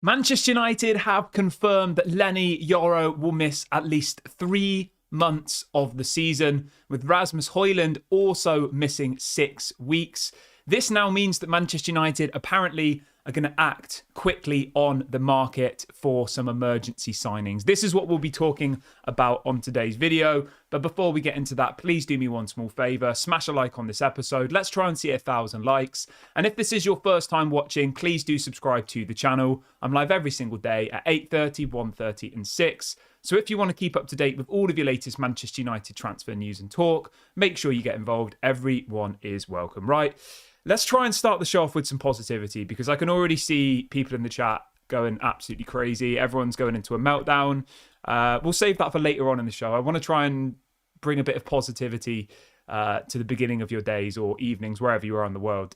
Manchester United have confirmed that Yoro will miss at least 3 months of the season, with Rasmus Hojlund also missing 6 weeks. This now means that Manchester United apparently are going to act quickly on the market for some emergency signings. This is what we'll be talking about on today's video. But before we get into that, please do me one small favour. Smash a like on this episode. Let's try and see 1,000 likes. And if this is your first time watching, please do subscribe to the channel. I'm live every single day at 8:30, 1:30 and 6. So if you want to keep up to date with all of your latest Manchester United transfer news and talk, make sure you get involved. Everyone is welcome, right? Let's try and start the show off with some positivity, because I can already see people in the chat going absolutely crazy. Everyone's going into a meltdown. We'll save that for later on in the show. I want to try and bring a bit of positivity to the beginning of your days or evenings, wherever you are in the world.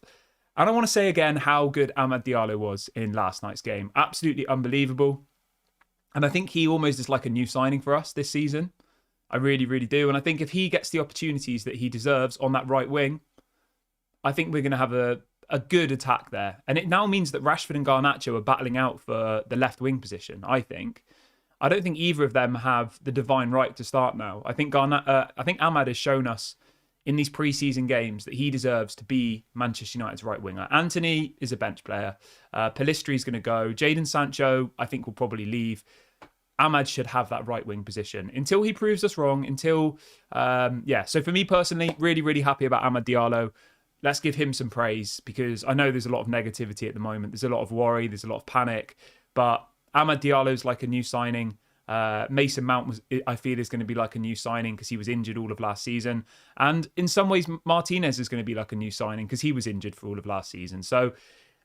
And I want to say again how good Amad Diallo was in last night's game. Absolutely unbelievable. And I think he almost is like a new signing for us this season. I really, really do. And I think if he gets the opportunities that he deserves on that right wing, I think we're going to have a good attack there. And it now means that Rashford and Garnacho are battling out for the left wing position, I think. I don't think either of them have the divine right to start now. I think Amad has shown us in these pre-season games that he deserves to be Manchester United's right winger. Anthony is a bench player. Pellistri is going to go. Jadon Sancho, I think, will probably leave. Amad should have that right wing position until he proves us wrong. So for me personally, really, really happy about Amad Diallo. Let's give him some praise, because I know there's a lot of negativity at the moment. There's a lot of worry. There's a lot of panic. But Amad Diallo's like a new signing. Mason Mount, I feel, is going to be like a new signing because he was injured all of last season. And in some ways, Martinez is going to be like a new signing because he was injured for all of last season. So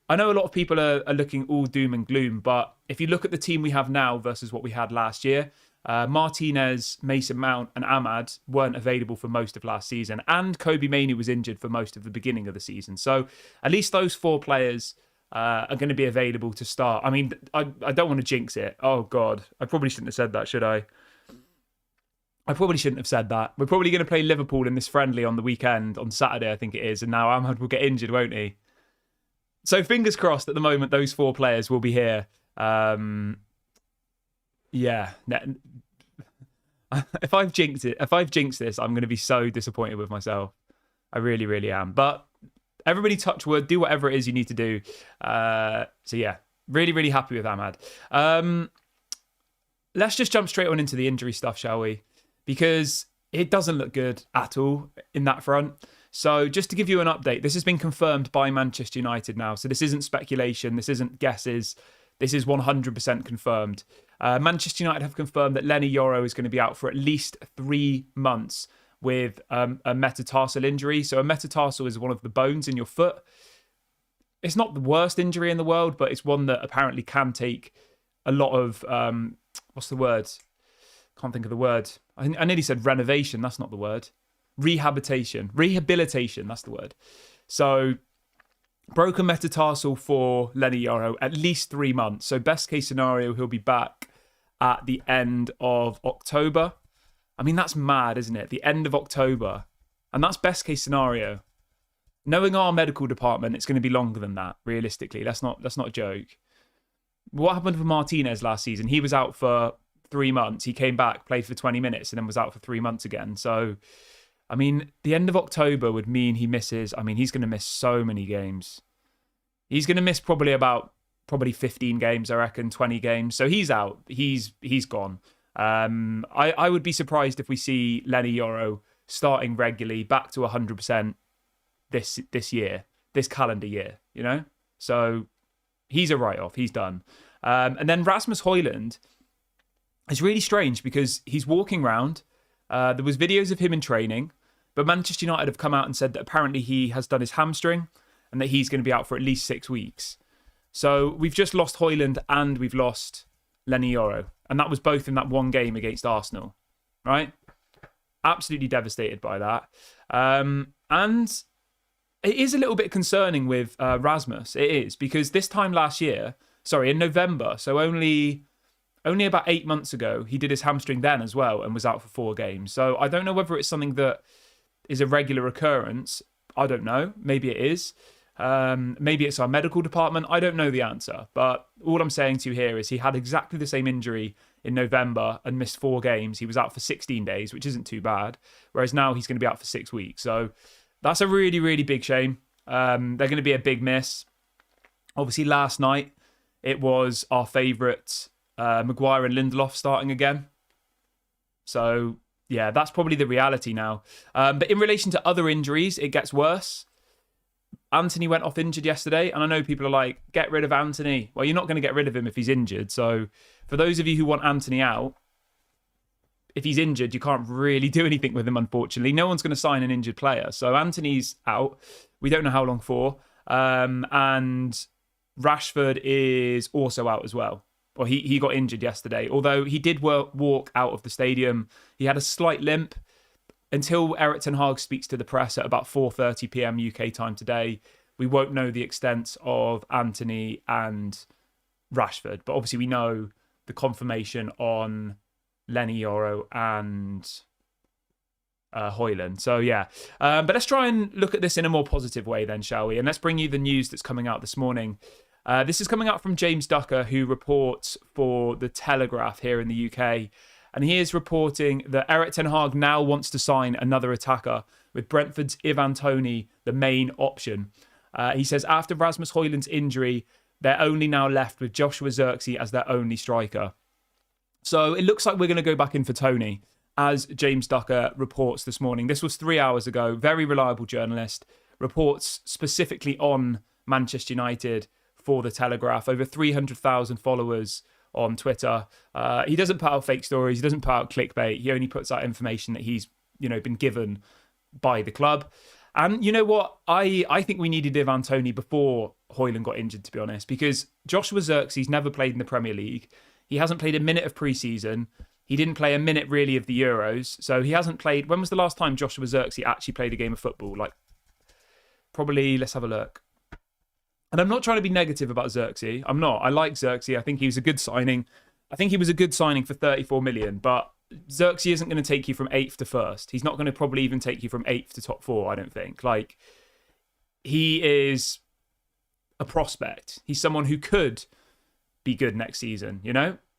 I know a lot of people are looking all doom and gloom. But if you look at the team we have now versus what we had last year, Martinez, Mason Mount and Amad weren't available for most of last season, and Kobe Mainoo was injured for most of the beginning of the season. So at least those 4 players are going to be available to start. I mean, I don't want to jinx it. Oh God, I probably shouldn't have said that, should I? I probably shouldn't have said that. We're probably going to play Liverpool in this friendly on the weekend, on Saturday I think it is, and now Amad will get injured, won't he? So fingers crossed at the moment those 4 players will be here. Yeah, if I've jinxed this, I'm going to be so disappointed with myself. I really, really am. But everybody touch wood, do whatever it is you need to do. So yeah, really, really happy with Amad. Let's just jump straight on into the injury stuff, shall we? Because it doesn't look good at all in that front. So just to give you an update, this has been confirmed by Manchester United now. So this isn't speculation. This isn't guesses. This is 100% confirmed. Manchester United have confirmed that Yoro is going to be out for at least 3 months with a metatarsal injury. So a metatarsal is one of the bones in your foot. It's not the worst injury in the world, but it's one that apparently can take a lot of, what's the word? Can't think of the word. I nearly said renovation. That's not the word. Rehabilitation, that's the word. So broken metatarsal for Yoro, at least 3 months. So best case scenario, he'll be back at the end of October. I mean, that's mad, isn't it? The end of October. And that's best case scenario. Knowing our medical department, it's going to be longer than that, realistically. That's not a joke. What happened with Martinez last season? He was out for 3 months. He came back, played for 20 minutes, and then was out for 3 months again. So, I mean, the end of October would mean he's going to miss so many games. He's going to miss probably 15 games, I reckon, 20 games. So he's out. He's gone. I would be surprised if we see Yoro starting regularly back to 100% this year, this calendar year, you know? So he's a write-off. He's done. And then Rasmus Hojlund is really strange because he's walking around. There was videos of him in training, but Manchester United have come out and said that apparently he has done his hamstring and that he's going to be out for at least 6 weeks. So we've just lost Hojlund and we've lost Yoro. And that was both in that one game against Arsenal, right? Absolutely devastated by that. And it is a little bit concerning with Rasmus. It is, because this time last year, in November, so only about 8 months ago, he did his hamstring then as well and was out for 4 games. So I don't know whether it's something that is a regular occurrence. I don't know. Maybe it is. Maybe it's our medical department. I don't know the answer. But all I'm saying to you here is he had exactly the same injury in November and missed 4 games. He was out for 16 days, which isn't too bad. Whereas now he's going to be out for 6 weeks. So that's a really, really big shame. They're going to be a big miss. Obviously, last night, it was our favourite Maguire and Lindelof starting again. So, yeah, that's probably the reality now. But in relation to other injuries, it gets worse. Anthony went off injured yesterday, and I know people are like, get rid of Anthony. Well, you're not going to get rid of him if he's injured. So for those of you who want Anthony out, if he's injured, you can't really do anything with him, unfortunately. No one's going to sign an injured player. So Anthony's out. We don't know how long for. And Rashford is also out as well. Well, he got injured yesterday, although he did walk out of the stadium. He had a slight limp. Until Erik ten Hag speaks to the press at about 4:30 p.m. UK time today, we won't know the extent of Anthony and Rashford. But obviously we know the confirmation on Lenny Yoro and Hojlund. So yeah, but let's try and look at this in a more positive way then, shall we? And let's bring you the news that's coming out this morning. This is coming out from James Ducker, who reports for The Telegraph here in the UK. And he is reporting that Erik ten Hag now wants to sign another attacker, with Brentford's Ivan Toney the main option. He says after Rasmus Hojlund's injury, they're only now left with Joshua Zirkzee as their only striker. So it looks like we're going to go back in for Toney, as James Ducker reports this morning. This was 3 hours ago. Very reliable journalist. Reports specifically on Manchester United for The Telegraph. Over 300,000 followers on Twitter. He doesn't put out fake stories. He doesn't put out clickbait. He only puts out information that he's, been given by the club. And you know what? I think we needed Ivan Toney before Hojlund got injured, to be honest, because Joshua Zirkzee's never played in the Premier League. He hasn't played a minute of pre-season. He didn't play a minute really of the Euros. So he hasn't played. When was the last time Joshua Zirkzee actually played a game of football? Probably, let's have a look. And I'm not trying to be negative about Zirkzee. I'm not. I like Zirkzee. I think he was a good signing. I think he was a good signing for 34 million. But Zirkzee isn't going to take you from 8th to 1st. He's not going to probably even take you from 8th to top 4, I don't think. He is a prospect. He's someone who could be good next season,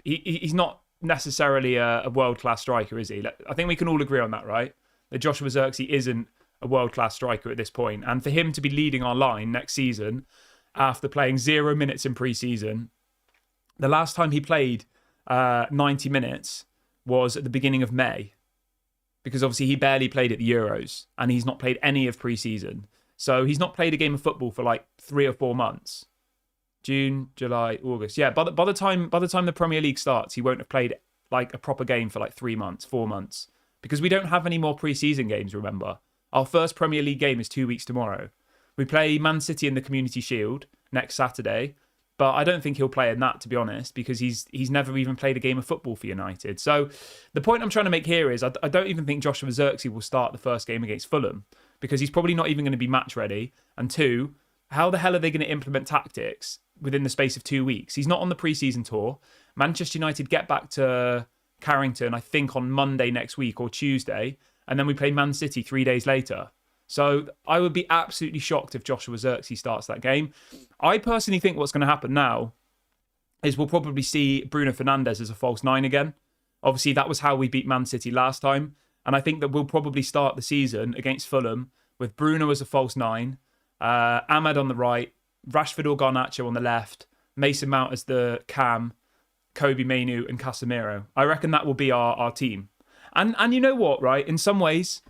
He's not necessarily a world-class striker, is he? I think we can all agree on that, right? That Joshua Zirkzee isn't a world-class striker at this point. And for him to be leading our line next season, after playing 0 minutes in pre-season, the last time he played 90 minutes was at the beginning of May, because obviously he barely played at the Euros and he's not played any of pre-season. So he's not played a game of football for 3 or 4 months. June, July, August. Yeah, by the time the Premier League starts, he won't have played a proper game for 3 months, 4 months, because we don't have any more pre-season games, remember. Our first Premier League game is 2 weeks tomorrow. We play Man City in the Community Shield next Saturday, but I don't think he'll play in that, to be honest, because he's never even played a game of football for United. So the point I'm trying to make here is I don't even think Joshua Zirkzee will start the first game against Fulham, because he's probably not even going to be match ready. And 2, how the hell are they going to implement tactics within the space of 2 weeks? He's not on the pre-season tour. Manchester United get back to Carrington, I think, on Monday next week or Tuesday, and then we play Man City 3 days later. So I would be absolutely shocked if Joshua Zirkzee starts that game. I personally think what's going to happen now is we'll probably see Bruno Fernandes as a false 9 again. Obviously, that was how we beat Man City last time. And I think that we'll probably start the season against Fulham with Bruno as a false 9, Ahmad on the right, Rashford or Garnacho on the left, Mason Mount as the cam, Kobe Mainoo and Casemiro. I reckon that will be our team. And you know what, right? In some ways,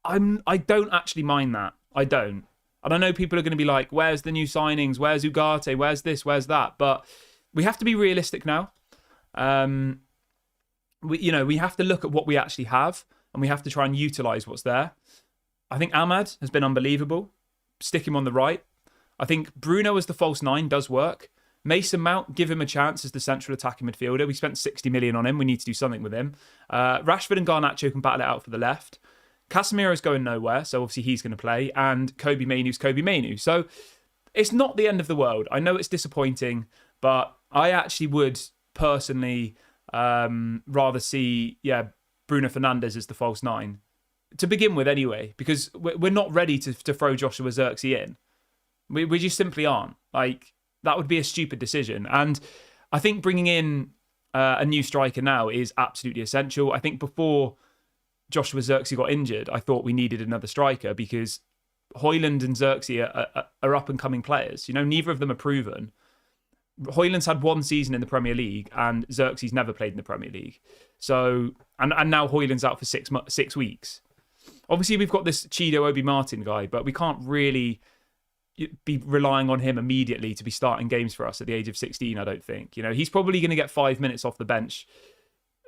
I don't actually mind that. I don't. And I know people are going to be like, where's the new signings? Where's Ugarte? Where's this? Where's that? But we have to be realistic now. We have to look at what we actually have, and we have to try and utilise what's there. I think Ahmad has been unbelievable. Stick him on the right. I think Bruno as the false 9 does work. Mason Mount, give him a chance as the central attacking midfielder. We spent 60 million on him. We need to do something with him. Rashford and Garnacho can battle it out for the left. Casemiro's going nowhere, so obviously he's going to play. And Kobe Mainoo's Kobe Mainoo. So it's not the end of the world. I know it's disappointing, but I actually would personally rather see Bruno Fernandes as the false 9. To begin with anyway, because we're not ready to throw Joshua Zirkzee in. We just simply aren't. Like, that would be a stupid decision. And I think bringing in a new striker now is absolutely essential. I think before Joshua Zirkzee got injured, I thought we needed another striker because Hojlund and Zirkzee are up-and-coming players. You know, neither of them are proven. Hojlund's had one season in the Premier League and Zirkzee's never played in the Premier League. So, and now Hojlund's out for 6 weeks. Obviously, we've got this Chido Obi-Martin guy, but we can't really be relying on him immediately to be starting games for us at the age of 16, I don't think. You know, he's probably going to get 5 minutes off the bench,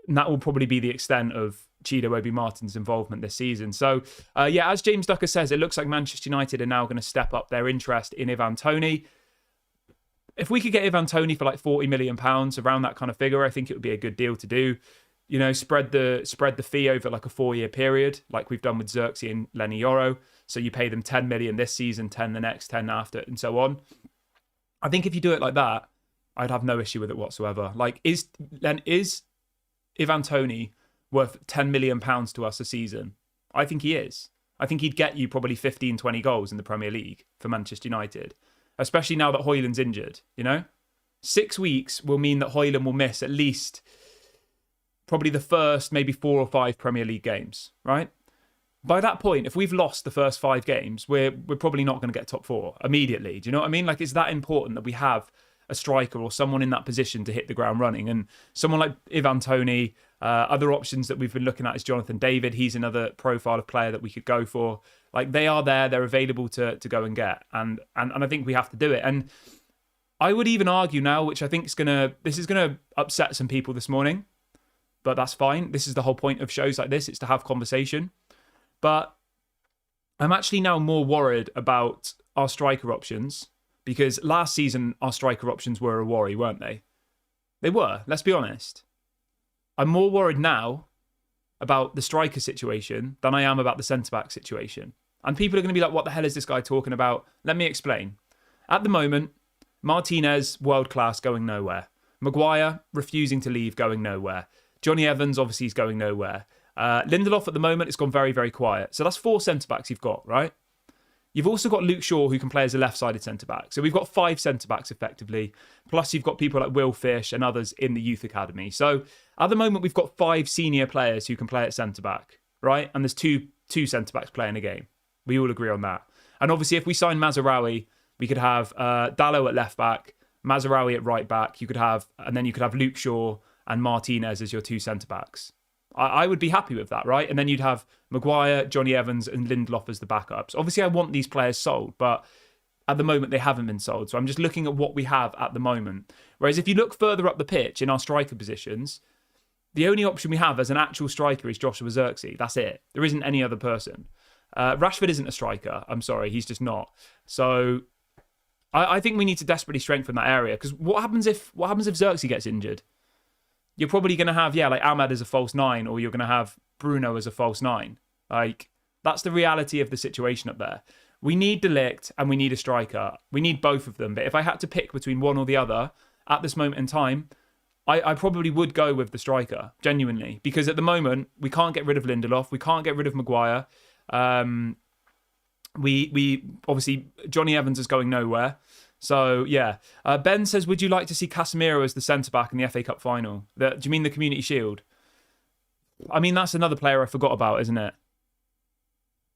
and that will probably be the extent of Chido Obi-Martin's involvement this season. So, as James Ducker says, it looks like Manchester United are now going to step up their interest in Ivan Toney. If we could get Ivan Toney for like £40 million, around that kind of figure, I think it would be a good deal to do. You know, spread the fee over like a 4-year period, like we've done with Zirkzee and Lenny Yoro. So you pay them 10 million this season, 10 the next, 10 after, and so on. I think if you do it like that, I'd have no issue with it whatsoever. Like, is Ivan Toney worth £10 million to us a season? I think he is. I think he'd get you probably 15, 20 goals in the Premier League for Manchester United, especially now that Hojlund's injured, you know? 6 weeks will mean that Hojlund will miss at least probably the first maybe 4 or 5 Premier League games, right? By that point, if we've lost the first 5 games, we're probably not going to get top 4 immediately. Do you know what I mean? Like, it's that important that we have a striker or someone in that position to hit the ground running. And someone like Ivan Toney, other options that we've been looking at is Jonathan David. He's another profile of player that we could go for. Like, they are there, they're available to go and get. And I think we have to do it. And I would even argue now, which I think is this is going to upset some people this morning, but that's fine. This is the whole point of shows like this. It's to have conversation. But I'm actually now more worried about our striker options because last season our striker options were a worry, weren't they? They were, let's be honest. I'm more worried now about the striker situation than I am about the centre-back situation. And people are going to be like, what the hell is this guy talking about? Let me explain. At the moment, Martinez, world-class, going nowhere. Maguire, refusing to leave, going nowhere. Johnny Evans, obviously, is going nowhere. Lindelof at the moment has gone very, very quiet. So that's 4 centre-backs you've got, right? You've also got Luke Shaw, who can play as a left-sided centre-back. So we've got 5 centre-backs effectively. Plus you've got people like Will Fish and others in the youth academy. So at the moment, we've got 5 senior players who can play at centre-back, right? And there's two centre-backs playing a game. We all agree on that. And obviously, if we sign Mazraoui, we could have Dallo at left-back, Mazraoui at right-back. And then you could have Luke Shaw and Martinez as your 2 centre-backs. I would be happy with that, right? And then you'd have Maguire, Johnny Evans and Lindelof as the backups. Obviously, I want these players sold, but at the moment, they haven't been sold. So I'm just looking at what we have at the moment. Whereas if you look further up the pitch in our striker positions, the only option we have as an actual striker is Joshua Zirkzee. That's it. There isn't any other person. Rashford isn't a striker. I'm sorry, he's just not. So I think we need to desperately strengthen that area. Because what happens if Zirkzee gets injured? You're probably going to have, like Ahmad as a false 9, or you're going to have Bruno as a false 9. Like, that's the reality of the situation up there. We need Ligt and we need a striker. We need both of them. But if I had to pick between one or the other at this moment in time, I probably would go with the striker, genuinely. Because at the moment, we can't get rid of Lindelof. We can't get rid of Maguire. We obviously, Johnny Evans is going nowhere. So, yeah. Ben says, would you like to see Casemiro as the centre-back in the FA Cup final? Do you mean the Community Shield? I mean, that's another player I forgot about, isn't it?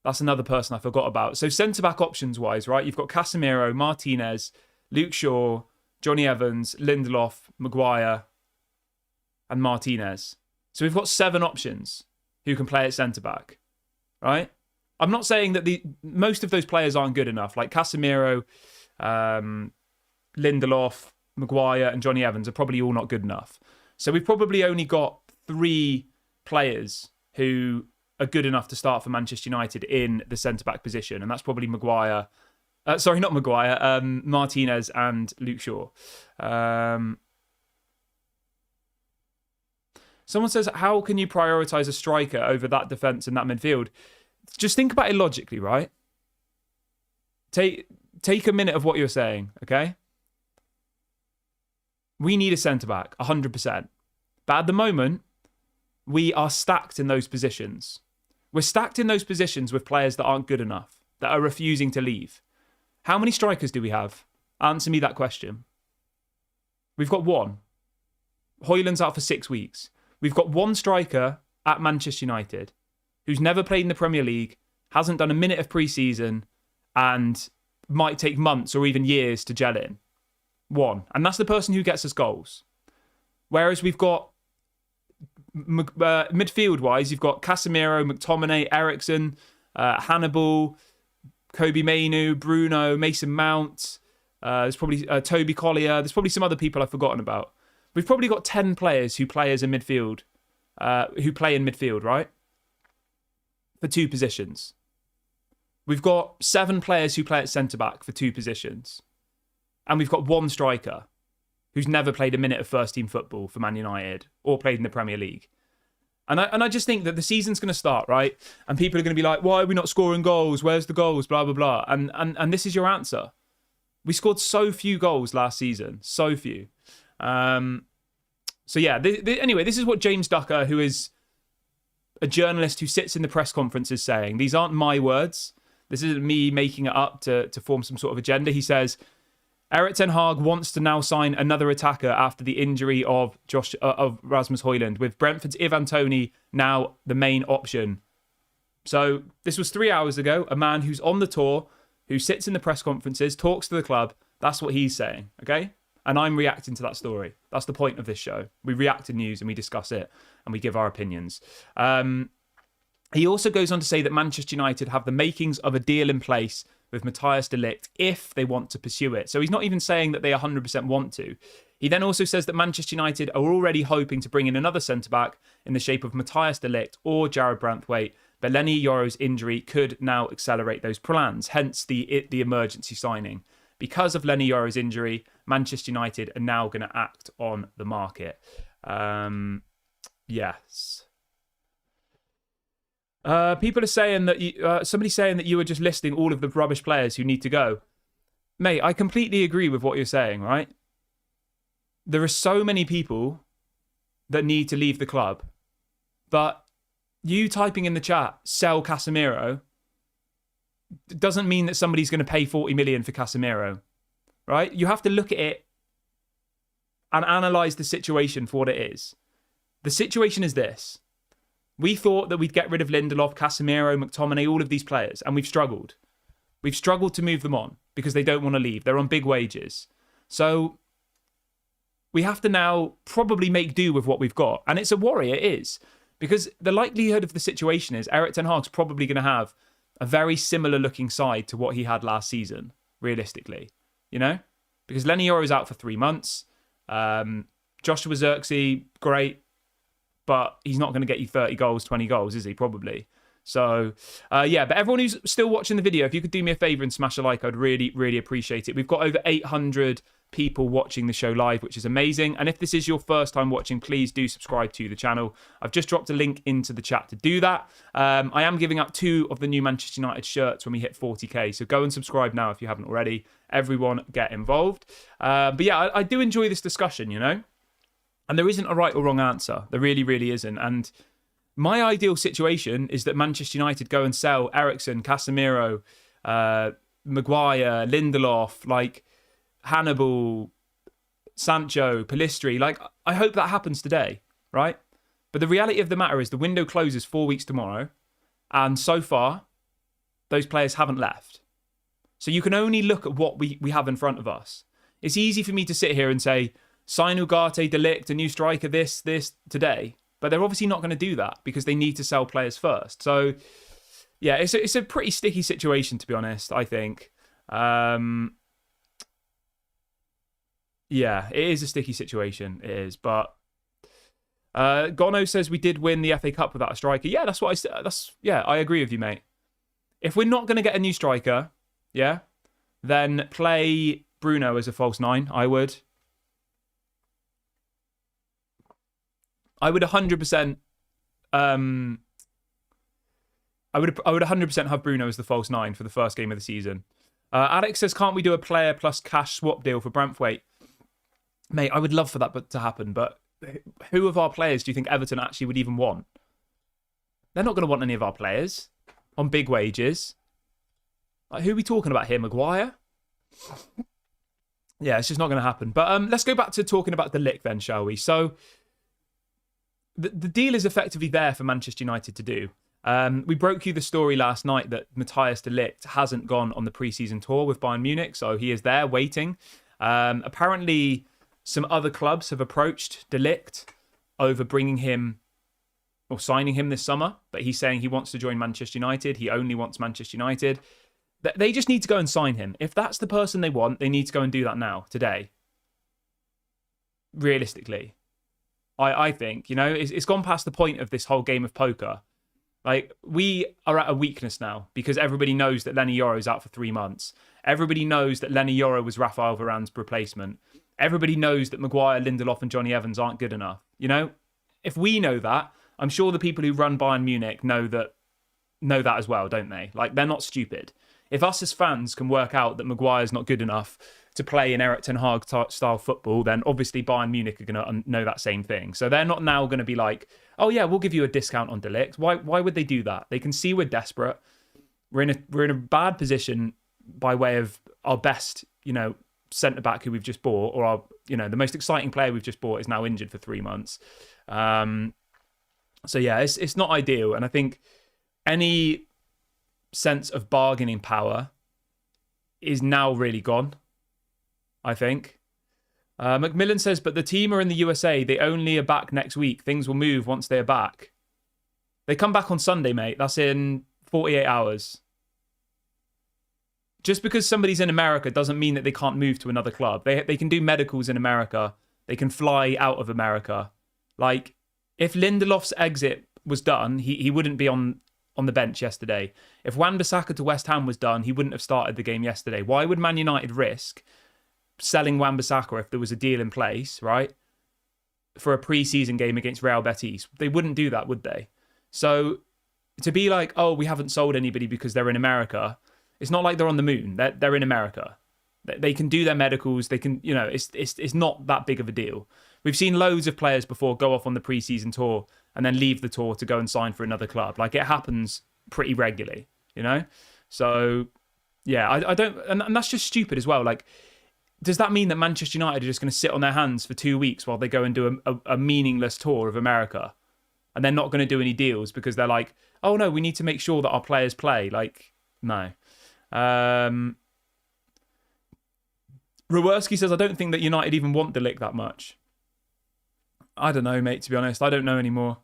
That's another person I forgot about. So, centre-back options-wise, right? You've got Casemiro, Martinez, Luke Shaw, Johnny Evans, Lindelof, Maguire, and Martinez. So, we've got 7 options who can play at centre-back, right? I'm not saying that most of those players aren't good enough. Like Casemiro, Lindelof, Maguire and Johnny Evans are probably all not good enough. So we've probably only got 3 players who are good enough to start for Manchester United in the centre-back position. And that's probably Maguire. Not Maguire. Martinez and Luke Shaw. Someone says, how can you prioritise a striker over that defence and that midfield? Just think about it logically, right? Take a minute of what you're saying, okay? We need a centre-back, 100%. But at the moment, we are stacked in those positions. We're stacked in those positions with players that aren't good enough, that are refusing to leave. How many strikers do we have? Answer me that question. We've got one. Hojlund's out for 6 weeks. We've got one striker at Manchester United who's never played in the Premier League, hasn't done a minute of pre-season, and might take months or even years to gel in. One. And that's the person who gets us goals. Whereas we've got, midfield-wise, you've got Casemiro, McTominay, Eriksen, Hannibal, Kobe Mainu, Bruno, Mason Mount. There's probably Toby Collier. There's probably some other people I've forgotten about. We've probably got 10 players who play as a midfield, who play in midfield, right? For 2 positions. We've got 7 players who play at centre-back for 2 positions. And we've got 1 striker who's never played a minute of first-team football for Man United or played in the Premier League. And I just think that the season's going to start, right? And people are going to be like, why are we not scoring goals? Where's the goals? Blah, blah, blah. And this is your answer. We scored so few goals last season. So few. So yeah, anyway, this is what James Ducker, who is a journalist who sits in the press conferences, saying. These aren't my words. This isn't me making it up to form some sort of agenda. He says, Erik ten Hag wants to now sign another attacker after the injury of Rasmus Hojlund, with Brentford's Ivan Toney now the main option. So this was 3 hours ago. A man who's on the tour, who sits in the press conferences, talks to the club. That's what he's saying, okay? And I'm reacting to that story. That's the point of this show. We react to news and we discuss it and we give our opinions. He also goes on to say that Manchester United have the makings of a deal in place with Matthias de Ligt if they want to pursue it. So he's not even saying that they 100% want to. He then also says that Manchester United are already hoping to bring in another centre-back in the shape of Matthias de Ligt or Jared Branthwaite, but Leny Yoro's injury could now accelerate those plans, hence the emergency signing. Because of Leny Yoro's injury, Manchester United are now going to act on the market. Yes. People are saying that somebody's saying that you were just listing all of the rubbish players who need to go. Mate, I completely agree with what you're saying, right? There are so many people that need to leave the club, but you typing in the chat, sell Casemiro, doesn't mean that somebody's going to pay 40 million for Casemiro, right? You have to look at it and analyse the situation for what it is. The situation is this. We thought that we'd get rid of Lindelof, Casemiro, McTominay, all of these players, and we've struggled. We've struggled to move them on because they don't want to leave. They're on big wages. So we have to now probably make do with what we've got. And it's a worry, it is. Because the likelihood of the situation is Erik ten Hag's probably going to have a very similar looking side to what he had last season, realistically. You know? Because Leny Yoro's out for 3 months. Joshua Zirkzee, great. But he's not going to get you 30 goals, 20 goals, is he? Probably. So, yeah. But everyone who's still watching the video, if you could do me a favour and smash a like, I'd really, really appreciate it. We've got over 800 people watching the show live, which is amazing. And if this is your first time watching, please do subscribe to the channel. I've just dropped a link into the chat to do that. I am giving up 2 of the new Manchester United shirts when we hit 40k. So go and subscribe now if you haven't already. Everyone get involved. But yeah, I do enjoy this discussion, you know? And there isn't a right or wrong answer. There really, really isn't. And my ideal situation is that Manchester United go and sell Eriksen, Casemiro, Maguire, Lindelof, like Hannibal, Sancho, Pellistri. Like, I hope that happens today, right? But the reality of the matter is the window closes 4 weeks tomorrow. And so far, those players haven't left. So you can only look at what we have in front of us. It's easy for me to sit here and say, sign Ugarte, De Ligt, a new striker, this, today. But they're obviously not going to do that because they need to sell players first. So, yeah, it's a pretty sticky situation, to be honest, I think. Yeah, it is a sticky situation. It is. But Gono says we did win the FA Cup without a striker. Yeah, that's what I said. Yeah, I agree with you, mate. If we're not going to get a new striker, yeah, then play Bruno as a false 9, I would. I would 100%. I would 100% have Bruno as the false 9 for the first game of the season. Alex says, "Can't we do a player plus cash swap deal for Branthwaite?" Mate, I would love for that to happen, but who of our players do you think Everton actually would even want? They're not going to want any of our players on big wages. Like, who are we talking about here? Maguire? Yeah, it's just not going to happen. But let's go back to talking about the Ligt then, shall we? So the deal is effectively there for Manchester United to do. We broke you the story last night that Matthias de Ligt hasn't gone on the pre-season tour with Bayern Munich, so he is there waiting. Apparently, some other clubs have approached de Ligt over bringing him or signing him this summer, but he's saying he wants to join Manchester United. He only wants Manchester United. They just need to go and sign him. If that's the person they want, they need to go and do that now, today. Realistically. I think, it's gone past the point of this whole game of poker. Like, we are at a weakness now because everybody knows that Lenny Yoro is out for 3 months. Everybody knows that Lenny Yoro was Rafael Varane's replacement. Everybody knows that Maguire, Lindelof and Johnny Evans aren't good enough. If we know that, I'm sure the people who run Bayern Munich know that as well, don't they? Like, they're not stupid. If us as fans can work out that Maguire's not good enough to play in Erik ten Hag style football, then obviously Bayern Munich are going to know that same thing. So they're not now going to be like, oh yeah, we'll give you a discount on de Ligt. Why would they do that? They can see we're desperate. We're in a bad position by way of our best, centre back who we've just bought, or our, the most exciting player we've just bought is now injured for 3 months. So yeah, it's not ideal, and I think any sense of bargaining power is now really gone, I think. Macmillan says, but the team are in the USA. They only are back next week. Things will move once they're back. They come back on Sunday, mate. That's in 48 hours. Just because somebody's in America doesn't mean that they can't move to another club. They can do medicals in America. They can fly out of America. Like, if Lindelof's exit was done, he wouldn't be on the bench yesterday. If Wan-Bissaka to West Ham was done, he wouldn't have started the game yesterday. Why would Man United risk selling Wan-Bissaka if there was a deal in place, right, for a pre-season game against Real Betis? They wouldn't do that, would they? So to be like, oh, we haven't sold anybody because they're in America, it's not like they're on the moon. They're in America. They can do their medicals. They can, it's not that big of a deal. We've seen loads of players before go off on the pre-season tour and then leave the tour to go and sign for another club. Like, it happens pretty regularly, So, yeah, I don't... And that's just stupid as well. Like, does that mean that Manchester United are just going to sit on their hands for 2 weeks while they go and do a meaningless tour of America? And they're not going to do any deals because they're like, oh, no, we need to make sure that our players play. Like, no. Raworski says, I don't think that United even want de Ligt that much. I don't know, mate, to be honest. I don't know anymore.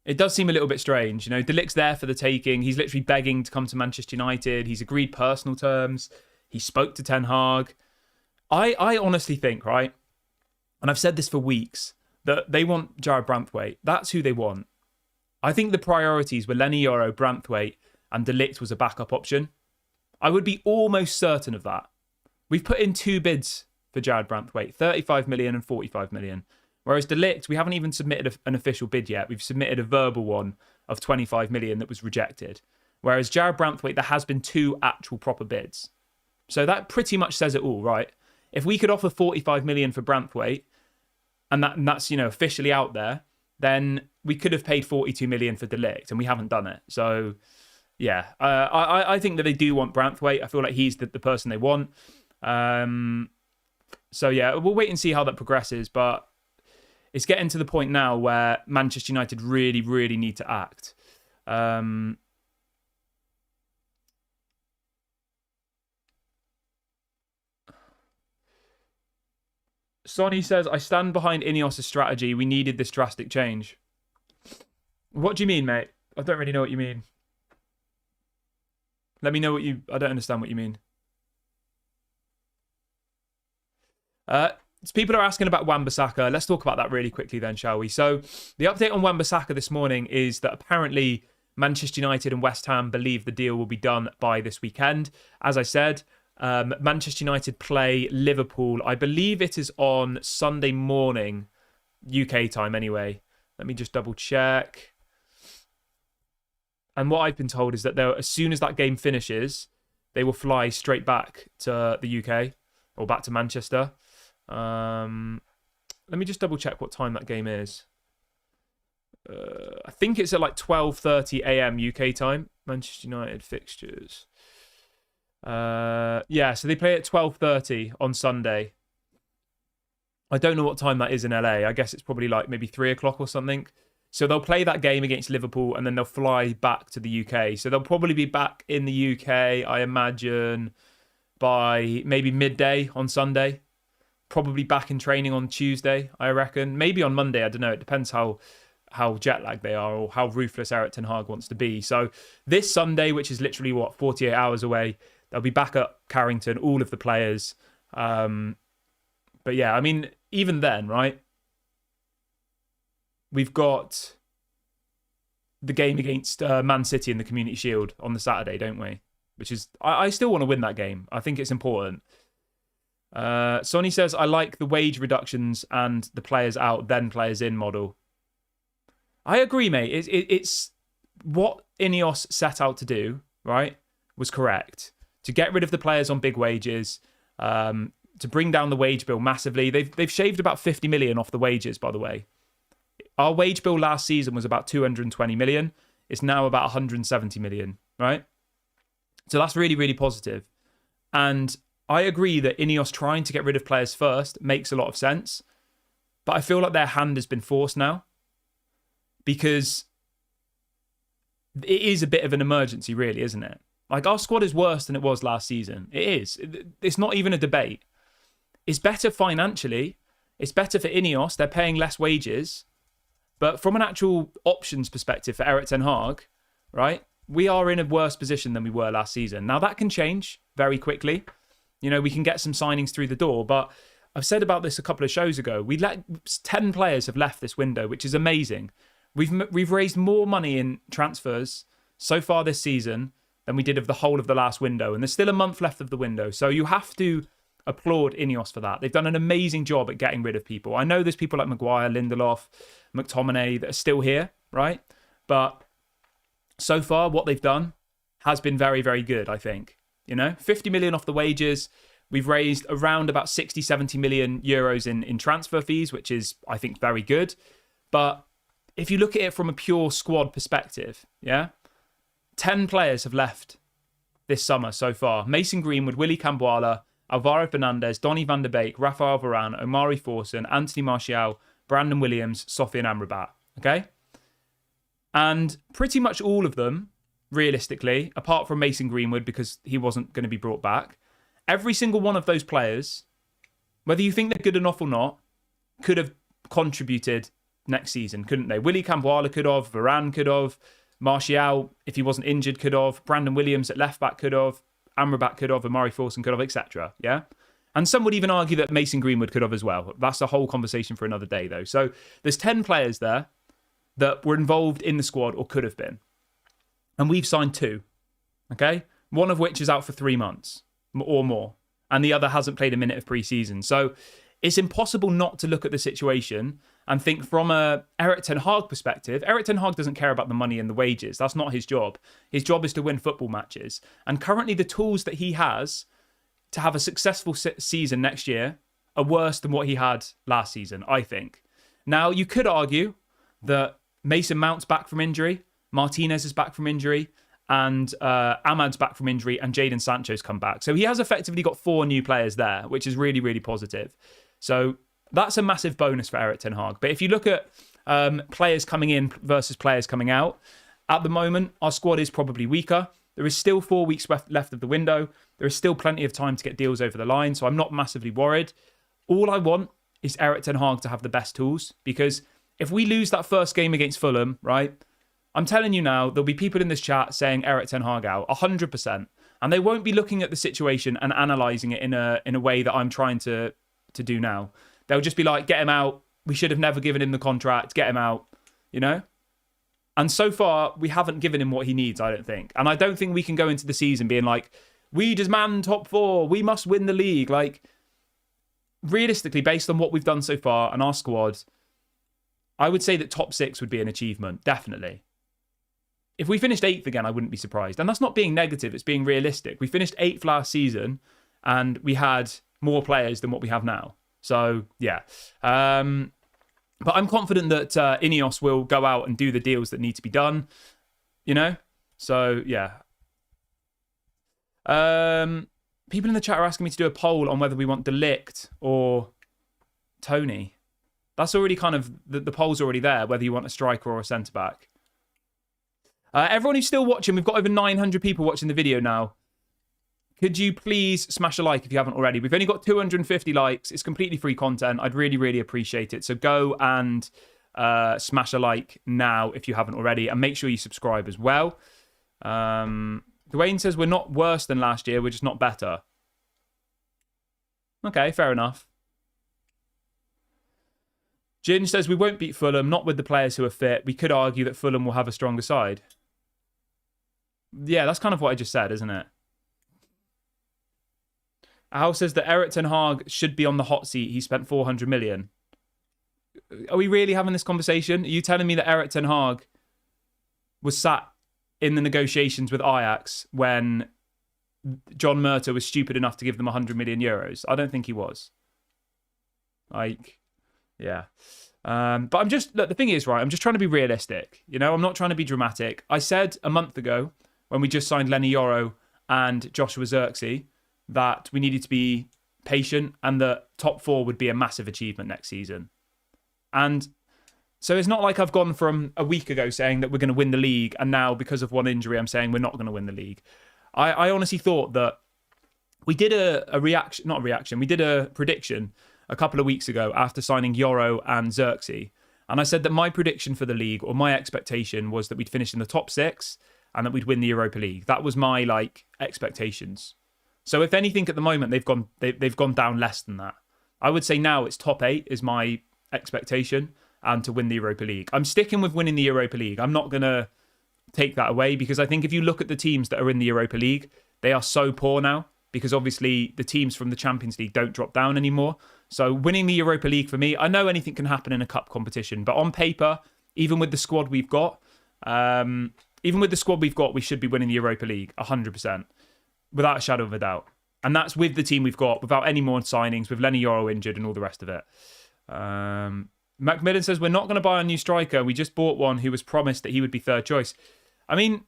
It does seem a little bit strange. De Ligt's there for the taking. He's literally begging to come to Manchester United. He's agreed personal terms. He spoke to Ten Hag. I honestly think, right, and I've said this for weeks, that they want Jared Branthwaite. That's who they want. I think the priorities were Lenny Yoro, Branthwaite, and de Ligt was a backup option. I would be almost certain of that. We've put in 2 bids for Jared Branthwaite, 35 million and 45 million. Whereas de Ligt, we haven't even submitted an official bid yet. We've submitted a verbal one of 25 million that was rejected. Whereas Jared Branthwaite, there has been 2 actual proper bids. So that pretty much says it all, right? If we could offer 45 million for Branthwaite, and that's officially out there, then we could have paid 42 million for de Ligt, and we haven't done it. So, yeah, I think that they do want Branthwaite. I feel like he's the person they want. So, yeah, we'll wait and see how that progresses, but it's getting to the point now where Manchester United really, really need to act. Sonny says, I stand behind Ineos' strategy. We needed this drastic change. What do you mean, mate? I don't really know what you mean. Let me know what you... I don't understand what you mean. People are asking about Wan-Bissaka. Let's talk about that really quickly then, shall we? So the update on Wan-Bissaka this morning is that apparently Manchester United and West Ham believe the deal will be done by this weekend. As I said, Manchester United play Liverpool. I believe it is on Sunday morning, UK time anyway. Let me just double check. And what I've been told is that as soon as that game finishes, they will fly straight back to the UK or back to Manchester. Let me just double check what time that game is. I think it's at like 12:30 a.m. UK time. Manchester United fixtures. Yeah, so they play at 12:30 on Sunday. I don't know what time that is in LA. I guess it's probably like maybe 3 o'clock or something. So they'll play that game against Liverpool and then they'll fly back to the UK. So they'll probably be back in the UK, I imagine, by maybe midday on Sunday. Probably back in training on Tuesday, I reckon. Maybe on Monday, I don't know. It depends how jet lagged they are or how ruthless Erik ten Hag wants to be. So this Sunday, which is literally, 48 hours away, they'll be back at Carrington, all of the players. But yeah, I mean, even then, right? We've got the game against Man City in the Community Shield on the Saturday, don't we? Which is, I still want to win that game. I think it's important. Sonny says, I like the wage reductions and the players out, then players in model. I agree, mate. It's what Ineos set out to do, right, was correct. To get rid of the players on big wages, to bring down the wage bill massively. They've shaved about 50 million off the wages, by the way. Our wage bill last season was about 220 million. It's now about 170 million, right? So that's really, really positive. And I agree that Ineos trying to get rid of players first makes a lot of sense. But I feel like their hand has been forced now. Because it is a bit of an emergency, really, isn't it? Like, our squad is worse than it was last season. It is. It's not even a debate. It's better financially. It's better for Ineos. They're paying less wages. But from an actual options perspective for Erik ten Hag, right, we are in a worse position than we were last season. Now, that can change very quickly. You know, we can get some signings through the door. But I've said about this a couple of shows ago. 10 players have left this window, which is amazing. We've raised more money in transfers so far this season than we did of the whole of the last window. And there's still a month left of the window. So you have to applaud Ineos for that. They've done an amazing job at getting rid of people. I know there's people like Maguire, Lindelof, McTominay that are still here, right? But so far, what they've done has been very, very good, I think. 50 million off the wages. We've raised around about 60, 70 million euros in transfer fees, which is, I think, very good. But if you look at it from a pure squad perspective, 10 players have left this summer so far. Mason Greenwood, Willy Camboala, Alvaro Fernandez, Donny van der Beek, Rafael Varane, Omari Forson, Anthony Martial, Brandon Williams, Sofian Amrabat. Okay? And pretty much all of them, realistically, apart from Mason Greenwood because he wasn't going to be brought back, every single one of those players, whether you think they're good enough or not, could have contributed next season, couldn't they? Willy Camboala could have, Varane could have, Martial, if he wasn't injured, could have, Brandon Williams at left back could have, Amrabat could have, Omari Forson could have, etc. Yeah? And some would even argue that Mason Greenwood could have as well. That's a whole conversation for another day, though. So there's 10 players there that were involved in the squad or could have been. And we've signed 2, okay? One of which is out for 3 months or more. And the other hasn't played a minute of pre-season. So it's impossible not to look at the situation and think from a Erik ten Hag perspective. Erik ten Hag doesn't care about the money and the wages. That's not his job. His job is to win football matches. And currently the tools that he has to have a successful season next year are worse than what he had last season, I think. Now, you could argue that Mason Mount's back from injury, Martinez is back from injury, and Ahmad's back from injury, and Jadon Sancho's come back. So he has effectively got 4 new players there, which is really, really positive. So that's a massive bonus for Erik ten Hag. But if you look at players coming in versus players coming out, at the moment, our squad is probably weaker. There is still 4 weeks left of the window. There is still plenty of time to get deals over the line, so I'm not massively worried. All I want is Erik ten Hag to have the best tools, because if we lose that first game against Fulham, right, I'm telling you now, there'll be people in this chat saying Erik ten Hag out, 100%. And they won't be looking at the situation and analysing it in a way that I'm trying to do now. They'll just be like, get him out. We should have never given him the contract. Get him out, And so far, we haven't given him what he needs, I don't think. And I don't think we can go into the season being like, we demand top 4. We must win the league. Like, realistically, based on what we've done so far and our squad, I would say that top 6 would be an achievement, definitely. If we finished 8th again, I wouldn't be surprised. And that's not being negative, it's being realistic. We finished 8th last season and we had more players than what we have now. So, yeah. But I'm confident that Ineos will go out and do the deals that need to be done, So, yeah. People in the chat are asking me to do a poll on whether we want Ligt or Toney. That's already kind of, the poll's already there, whether you want a striker or a centre-back. Everyone who's still watching, we've got over 900 people watching the video now. Could you please smash a like if you haven't already? We've only got 250 likes. It's completely free content. I'd really, really appreciate it. So go and smash a like now if you haven't already. And make sure you subscribe as well. Dwayne says we're not worse than last year. We're just not better. Okay, fair enough. Jin says we won't beat Fulham, not with the players who are fit. We could argue that Fulham will have a stronger side. Yeah, that's kind of what I just said, isn't it? Al says that Erik ten Hag should be on the hot seat. He spent 400 million. Are we really having this conversation? Are you telling me that Erik ten Hag was sat in the negotiations with Ajax when John Murtough was stupid enough to give them 100 million euros? I don't think he was. Like, yeah. But I'm just, look, the thing is, right, I'm just trying to be realistic. You know, I'm not trying to be dramatic. I said a month ago when we just signed Lenny Yoro and Joshua Zirkzee that we needed to be patient and that top four would be a massive achievement next season. And so it's not like I've gone from a week ago saying that we're going to win the league and now because of one injury I'm saying we're not going to win the league. I honestly thought that we did we did a prediction a couple of weeks ago after signing Yoro and Zirkzee. And I said that my prediction for the league, or my expectation, was that we'd finish in the top 6 and that we'd win the Europa League. That was my expectations. So if anything, at the moment they've gone down less than that. I would say now it's top 8 is my expectation, and to win the Europa League. I'm sticking with winning the Europa League. I'm not going to take that away because I think if you look at the teams that are in the Europa League, they are so poor now because obviously the teams from the Champions League don't drop down anymore. So winning the Europa League for me, I know anything can happen in a cup competition, but on paper, even with the squad we've got, we should be winning the Europa League 100%. Without a shadow of a doubt. And that's with the team we've got, without any more signings, with Lenny Yoro injured and all the rest of it. Macmillan says, we're not going to buy a new striker. We just bought one who was promised that he would be third choice. I mean,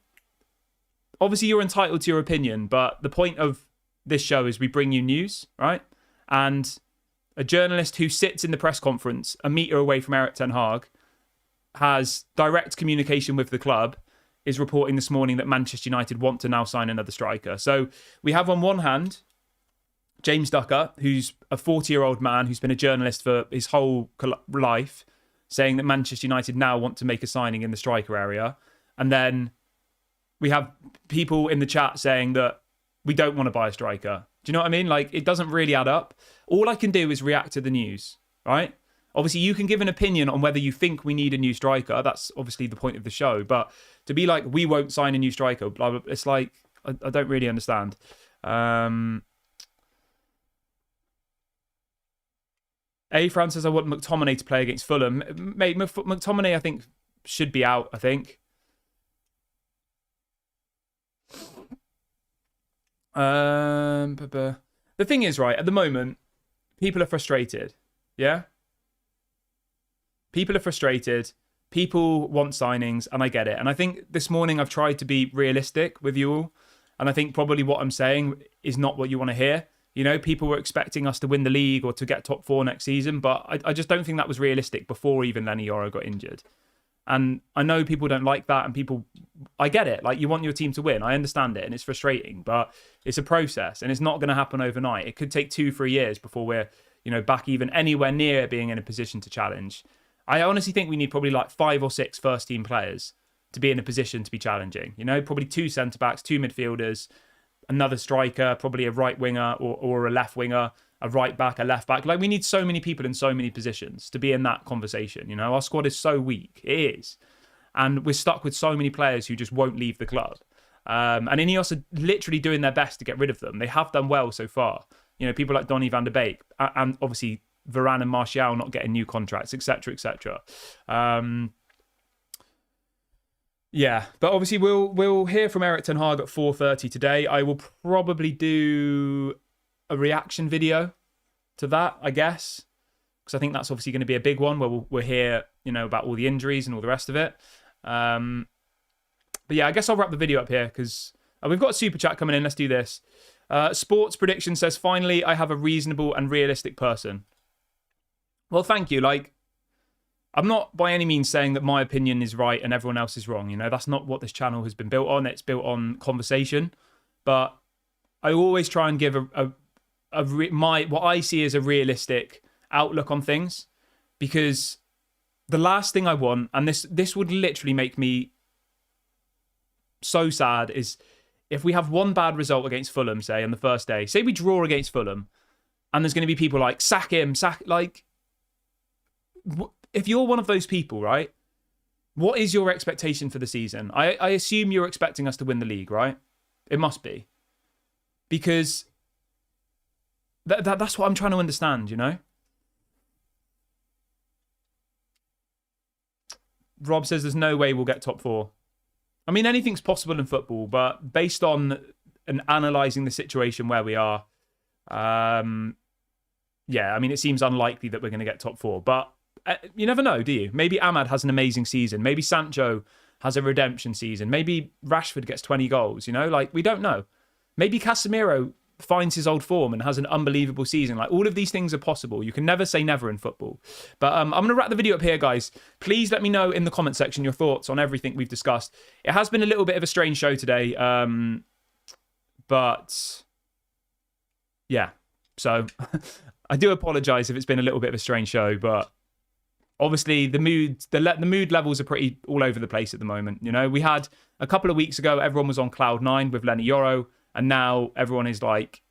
obviously you're entitled to your opinion, but the point of this show is we bring you news, right? And a journalist who sits in the press conference a metre away from Erik ten Hag has direct communication with the club, is reporting this morning that Manchester United want to now sign another striker. So we have on one hand James Ducker, who's a 40-year-old man who's been a journalist for his whole life, saying that Manchester United now want to make a signing in the striker area. And then we have people in the chat saying that we don't want to buy a striker. Do you know what I mean? It doesn't really add up. All I can do is react to the news, right? Obviously, you can give an opinion on whether you think we need a new striker. That's obviously the point of the show. But to be like, we won't sign a new striker, blah, blah, it's like, I don't really understand. A. Fran says, I want McTominay to play against Fulham. Mate, McTominay, I think, should be out, I think. The thing is, right, at the moment, people are frustrated. Yeah? People are frustrated. People want signings, and I get it. And I think this morning I've tried to be realistic with you all. And I think probably what I'm saying is not what you want to hear. You know, people were expecting us to win the league or to get top 4 next season, but I just don't think that was realistic before even Lenny Yoro got injured. And I know people don't like that, and I get it. You want your team to win. I understand it, and it's frustrating, but it's a process, and it's not going to happen overnight. It could take 2-3 years before we're, back even anywhere near being in a position to challenge. I honestly think we need probably 5 or 6 first-team players to be in a position to be challenging. Probably 2 centre-backs, 2 midfielders, another striker, probably a right winger or a left winger, a right back, a left back. We need so many people in so many positions to be in that conversation. Our squad is so weak. It is. And we're stuck with so many players who just won't leave the club. And Ineos are literally doing their best to get rid of them. They have done well so far. People like Donny van der Beek, and obviously Varane and Martial not getting new contracts, etc., etc. Yeah, but obviously we'll hear from Erik ten Hag at 4:30 today. I will probably do a reaction video to that, I guess, because I think that's obviously going to be a big one where we'll hear, about all the injuries and all the rest of it. But yeah, I guess I'll wrap the video up here because We've got a super chat coming in. Let's do this. Sports prediction says, finally, I have a reasonable and realistic person. Well, thank you. Like, I'm not by any means saying that my opinion is right and everyone else is wrong. You know, that's not what this channel has been built on. It's built on conversation. But I always try and give what I see as a realistic outlook on things, because the last thing I want, and this would literally make me so sad, is if we have one bad result against Fulham, say on the first day, say we draw against Fulham, and there's going to be people like, sack him, like, if you're one of those people, right, what is your expectation for the season? I assume you're expecting us to win the league, right? It must be, because that's what I'm trying to understand, you know? Rob says there's no way we'll get top 4. I mean, anything's possible in football, but based on and analysing the situation where we are, yeah, I mean, it seems unlikely that we're going to get top 4. But you never know, do you? Maybe Ahmad has an amazing season. Maybe Sancho has a redemption season. Maybe Rashford gets 20 goals, you know? Like, we don't know. Maybe Casemiro finds his old form and has an unbelievable season. Like, all of these things are possible. You can never say never in football. But I'm going to wrap the video up here, guys. Please let me know in the comment section your thoughts on everything we've discussed. It has been a little bit of a strange show today. But yeah, so I do apologize if it's been a little bit of a strange show, but obviously the mood levels are pretty all over the place at the moment. You know, we had a couple of weeks ago, everyone was on cloud 9 with Lenny Yoro, and now everyone is like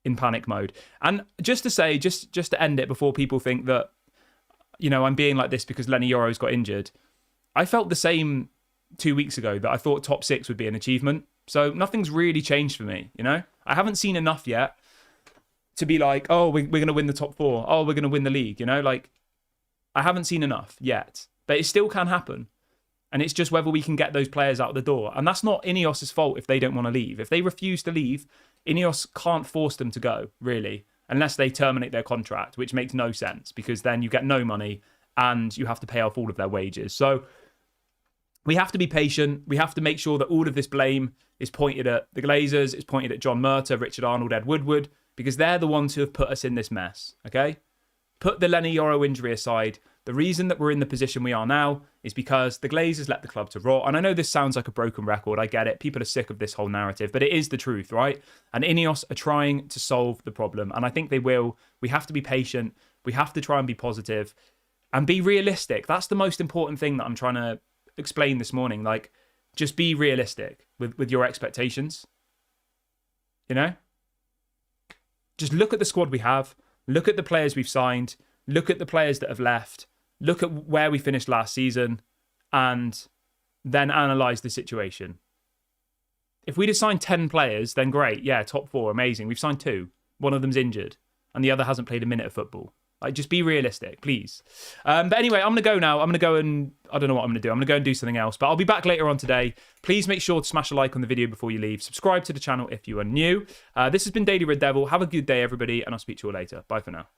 in panic mode. And just to say, just to end it before people think that, you know, I'm being like this because Lenny Yoro's got injured. I felt the same 2 weeks ago, that I thought top 6 would be an achievement. So nothing's really changed for me, you know? I haven't seen enough yet to be like, oh, we're going to win the top 4. Oh, we're going to win the league, you know? Like, I haven't seen enough yet. But it still can happen. And it's just whether we can get those players out the door. And that's not Ineos's fault if they don't want to leave. If they refuse to leave, Ineos can't force them to go, really, unless they terminate their contract, which makes no sense, because then you get no money and you have to pay off all of their wages. So we have to be patient. We have to make sure that all of this blame is pointed at the Glazers, it's pointed at John Murtagh, Richard Arnold, Ed Woodward, because they're the ones who have put us in this mess, okay? Put the Lenny Yoro injury aside. The reason that we're in the position we are now is because the Glazers let the club to rot. And I know this sounds like a broken record. I get it. People are sick of this whole narrative, but it is the truth, right? And Ineos are trying to solve the problem. And I think they will. We have to be patient. We have to try and be positive and be realistic. That's the most important thing that I'm trying to explain this morning. Like, just be realistic with your expectations. You know? Just look at the squad we have. Look at the players we've signed. Look at the players that have left. Look at where we finished last season and then analyse the situation. If we'd have signed 10 players, then great. Yeah, top 4, amazing. We've signed 2. One of them's injured and the other hasn't played a minute of football. Like, just be realistic, please. But anyway, I'm going to go now. I'm going to go and... I don't know what I'm going to do. I'm going to go and do something else. But I'll be back later on today. Please make sure to smash a like on the video before you leave. Subscribe to the channel if you are new. This has been Daily Red Devil. Have a good day, everybody. And I'll speak to you all later. Bye for now.